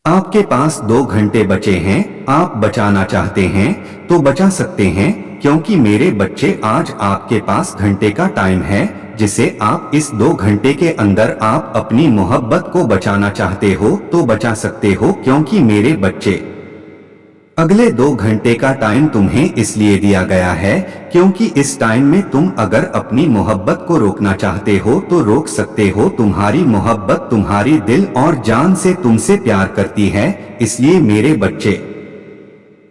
आपके पास 2 घंटे बचे हैं। आप बचाना चाहते हैं तो बचा सकते हैं, क्योंकि मेरे बच्चे आज आपके पास घंटे का टाइम है, जिसे आप इस 2 घंटे के अंदर आप अपनी मोहब्बत को बचाना चाहते हो तो बचा सकते हो, क्योंकि मेरे बच्चे अगले 2 घंटे का टाइम तुम्हें इसलिए दिया गया है क्योंकि इस टाइम में तुम अगर अपनी मोहब्बत को रोकना चाहते हो तो रोक सकते हो। तुम्हारी मोहब्बत तुम्हारी दिल और जान से तुमसे प्यार करती है, इसलिए मेरे बच्चे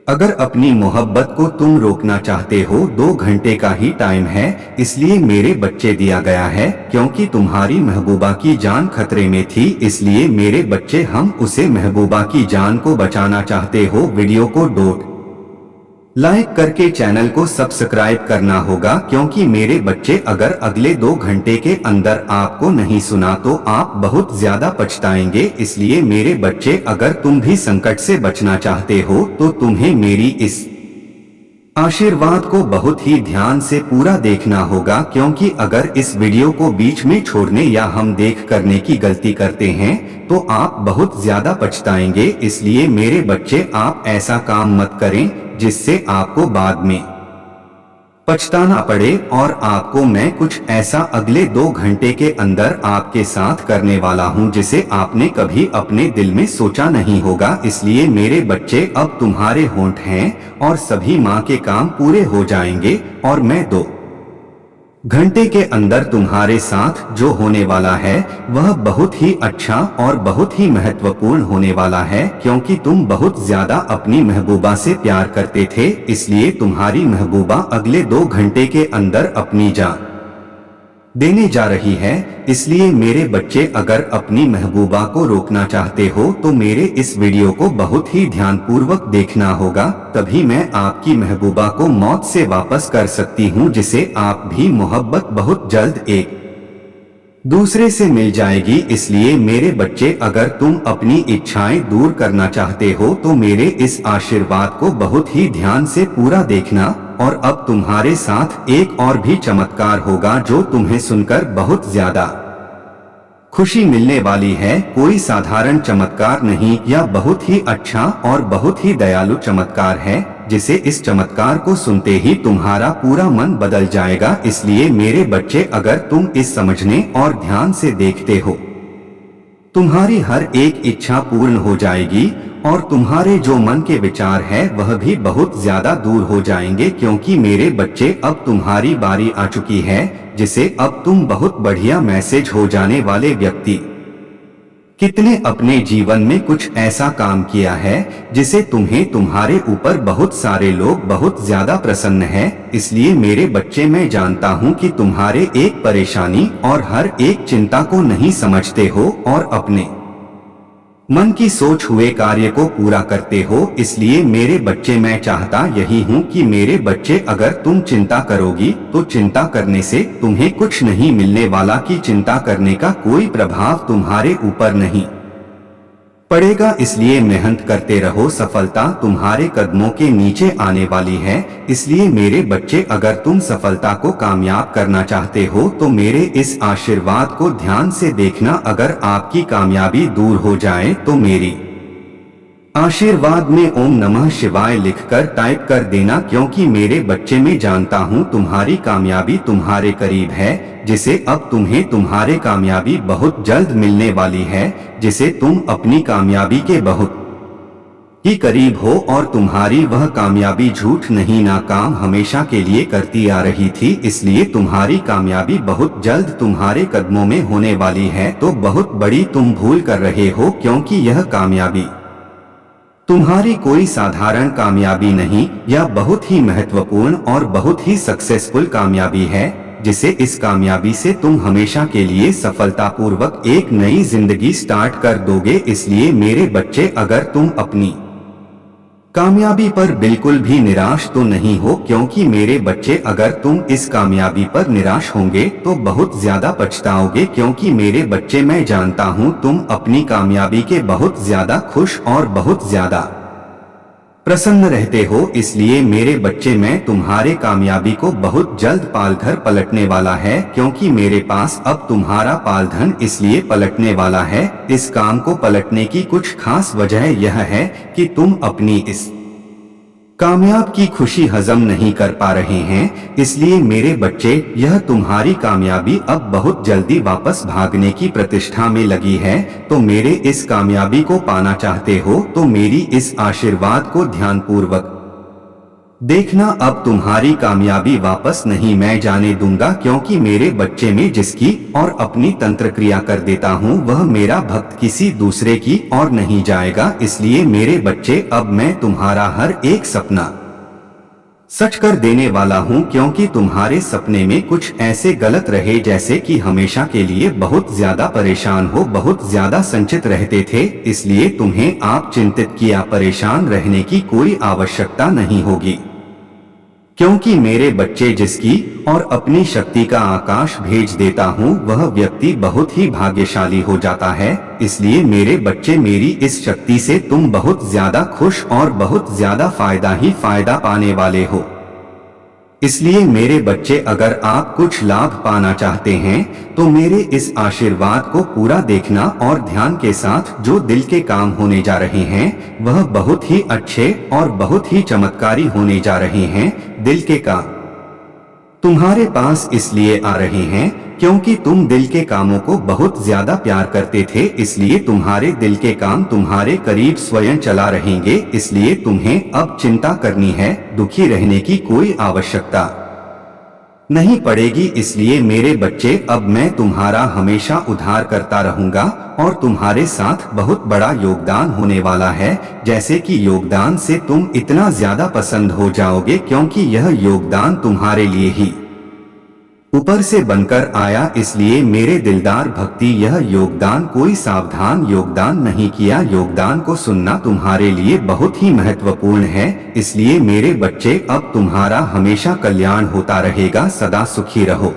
अगर अपनी मोहब्बत को तुम रोकना चाहते हो 2 घंटे का ही टाइम है, इसलिए मेरे बच्चे दिया गया है, क्योंकि तुम्हारी महबूबा की जान खतरे में थी, इसलिए मेरे बच्चे हम उसे महबूबा की जान को बचाना चाहते हो। वीडियो को लाइक करके चैनल को सब्सक्राइब करना होगा, क्योंकि मेरे बच्चे अगर अगले 2 घंटे के अंदर आपको नहीं सुना तो आप बहुत ज्यादा पछताएंगे। इसलिए मेरे बच्चे अगर तुम भी संकट से बचना चाहते हो तो तुम्हें मेरी इस आशीर्वाद को बहुत ही ध्यान से पूरा देखना होगा, क्योंकि अगर इस वीडियो को बीच में छोड़ने या हम देख करने की गलती करते हैं तो आप बहुत ज्यादा पछताएंगे। इसलिए मेरे बच्चे आप ऐसा काम मत करें जिससे आपको बाद में पछताना पड़े। और आपको मैं कुछ ऐसा अगले 2 घंटे के अंदर आपके साथ करने वाला हूं जिसे आपने कभी अपने दिल में सोचा नहीं होगा। इसलिए मेरे बच्चे अब तुम्हारे होंठ हैं और सभी माँ के काम पूरे हो जाएंगे, और मैं 2 घंटे के अंदर तुम्हारे साथ जो होने वाला है वह बहुत ही अच्छा और बहुत ही महत्वपूर्ण होने वाला है, क्योंकि तुम बहुत ज्यादा अपनी महबूबा से प्यार करते थे। इसलिए तुम्हारी महबूबा अगले 2 घंटे के अंदर अपनी जान देने जा रही है। इसलिए मेरे बच्चे अगर अपनी महबूबा को रोकना चाहते हो तो मेरे इस वीडियो को बहुत ही ध्यानपूर्वक देखना होगा, तभी मैं आपकी महबूबा को मौत से वापस कर सकती हूँ, जिसे आप भी मोहब्बत बहुत जल्द एक दूसरे से मिल जाएगी। इसलिए मेरे बच्चे अगर तुम अपनी इच्छाएं दूर करना चाहते हो तो मेरे इस आशीर्वाद को बहुत ही ध्यान से पूरा देखना। और अब तुम्हारे साथ एक और भी चमत्कार होगा जो तुम्हें सुनकर बहुत ज्यादा खुशी मिलने वाली है। कोई साधारण चमत्कार नहीं, यह बहुत ही अच्छा और बहुत ही दयालु चमत्कार है, जिसे इस चमत्कार को सुनते ही तुम्हारा पूरा मन बदल जाएगा। इसलिए मेरे बच्चे अगर तुम इस समझने और ध्यान से देखते हो तुम्हारी हर एक इच्छा पूर्ण हो जाएगी, और तुम्हारे जो मन के विचार है वह भी बहुत ज्यादा दूर हो जाएंगे, क्योंकि मेरे बच्चे अब तुम्हारी बारी आ चुकी है, जिसे अब तुम बहुत बढ़िया मैसेज हो जाने वाले व्यक्ति कितने अपने जीवन में कुछ ऐसा काम किया है जिसे तुम्हें तुम्हारे ऊपर बहुत सारे लोग बहुत ज्यादा प्रसन्न हैं। इसलिए मेरे बच्चे मैं जानता हूँ कि तुम्हारे एक परेशानी और हर एक चिंता को नहीं समझते हो और अपने मन की सोच हुए कार्य को पूरा करते हो। इसलिए मेरे बच्चे मैं चाहता यही हूँ कि मेरे बच्चे अगर तुम चिंता करोगी तो चिंता करने से तुम्हें कुछ नहीं मिलने वाला, कि चिंता करने का कोई प्रभाव तुम्हारे ऊपर नहीं पड़ेगा। इसलिए मेहनत करते रहो, सफलता तुम्हारे कदमों के नीचे आने वाली है। इसलिए मेरे बच्चे अगर तुम सफलता को कामयाब करना चाहते हो तो मेरे इस आशीर्वाद को ध्यान से देखना। अगर आपकी कामयाबी दूर हो जाए तो मेरी आशीर्वाद में ओम नमः शिवाय लिखकर टाइप कर देना, क्योंकि मेरे बच्चे में जानता हूँ तुम्हारी कामयाबी तुम्हारे करीब है, जिसे अब तुम्हें तुम्हारे कामयाबी बहुत जल्द मिलने वाली है, जिसे तुम अपनी कामयाबी के बहुत ही करीब हो। और तुम्हारी वह कामयाबी झूठ नहीं, नाकाम हमेशा के लिए करती आ रही थी। इसलिए तुम्हारी कामयाबी बहुत जल्द तुम्हारे कदमों में होने वाली है। तो बहुत बड़ी तुम भूल कर रहे हो, क्योंकि यह कामयाबी तुम्हारी कोई साधारण कामयाबी नहीं, यह बहुत ही महत्वपूर्ण और बहुत ही सक्सेसफुल कामयाबी है, जिसे इस कामयाबी से तुम हमेशा के लिए सफलतापूर्वक एक नई जिंदगी स्टार्ट कर दोगे। इसलिए मेरे बच्चे अगर तुम अपनी कामयाबी पर बिल्कुल भी निराश तो नहीं हो, क्योंकि मेरे बच्चे अगर तुम इस कामयाबी पर निराश होंगे तो बहुत ज्यादा पछताओगे, क्योंकि मेरे बच्चे मैं जानता हूँ तुम अपनी कामयाबी के बहुत ज्यादा खुश और बहुत ज्यादा प्रसन्न रहते हो। इसलिए मेरे बच्चे मैं तुम्हारे कामयाबी को बहुत जल्द पालघर पलटने वाला है, क्योंकि मेरे पास अब तुम्हारा पालधन इसलिए पलटने वाला है। इस काम को पलटने की कुछ खास वजह यह है कि तुम अपनी इस कामयाब की खुशी हजम नहीं कर पा रहे हैं। इसलिए मेरे बच्चे यह तुम्हारी कामयाबी अब बहुत जल्दी वापस भागने की प्रतिष्ठा में लगी है। तो मेरे इस कामयाबी को पाना चाहते हो तो मेरी इस आशीर्वाद को ध्यानपूर्वक देखना। अब तुम्हारी कामयाबी वापस नहीं मैं जाने दूंगा, क्योंकि मेरे बच्चे में जिसकी और अपनी तंत्र क्रिया कर देता हूँ वह मेरा भक्त किसी दूसरे की और नहीं जाएगा। इसलिए मेरे बच्चे अब मैं तुम्हारा हर एक सपना सच कर देने वाला हूँ, क्योंकि तुम्हारे सपने में कुछ ऐसे गलत रहे जैसे कि हमेशा के लिए बहुत ज्यादा परेशान हो, बहुत ज्यादा संचित रहते थे। इसलिए तुम्हें आप चिंतित किया परेशान रहने की कोई आवश्यकता नहीं होगी, क्योंकि मेरे बच्चे जिसकी और अपनी शक्ति का आकाश भेज देता हूँ वह व्यक्ति बहुत ही भाग्यशाली हो जाता है। इसलिए मेरे बच्चे मेरी इस शक्ति से तुम बहुत ज्यादा खुश और बहुत ज्यादा फायदा ही फायदा पाने वाले हो। इसलिए मेरे बच्चे अगर आप कुछ लाभ पाना चाहते हैं तो मेरे इस आशीर्वाद को पूरा देखना और ध्यान के साथ जो दिल के काम होने जा रहे हैं वह बहुत ही अच्छे और बहुत ही चमत्कारी होने जा रहे हैं। दिल के काम तुम्हारे पास इसलिए आ रहे हैं क्योंकि तुम दिल के कामों को बहुत ज्यादा प्यार करते थे। इसलिए तुम्हारे दिल के काम तुम्हारे करीब स्वयं चला रहेंगे। इसलिए तुम्हें अब चिंता करनी है, दुखी रहने की कोई आवश्यकता नहीं पड़ेगी। इसलिए मेरे बच्चे अब मैं तुम्हारा हमेशा उद्धार करता रहूंगा और तुम्हारे साथ बहुत बड़ा योगदान होने वाला है। जैसे कि योगदान से तुम इतना ज्यादा पसंद हो जाओगे, क्योंकि यह योगदान तुम्हारे लिए ही ऊपर से बनकर आया। इसलिए मेरे दिलदार भक्ति यह योगदान कोई सावधान योगदान नहीं किया। योगदान को सुनना तुम्हारे लिए बहुत ही महत्वपूर्ण है। इसलिए मेरे बच्चे अब तुम्हारा हमेशा कल्याण होता रहेगा। सदा सुखी रहो।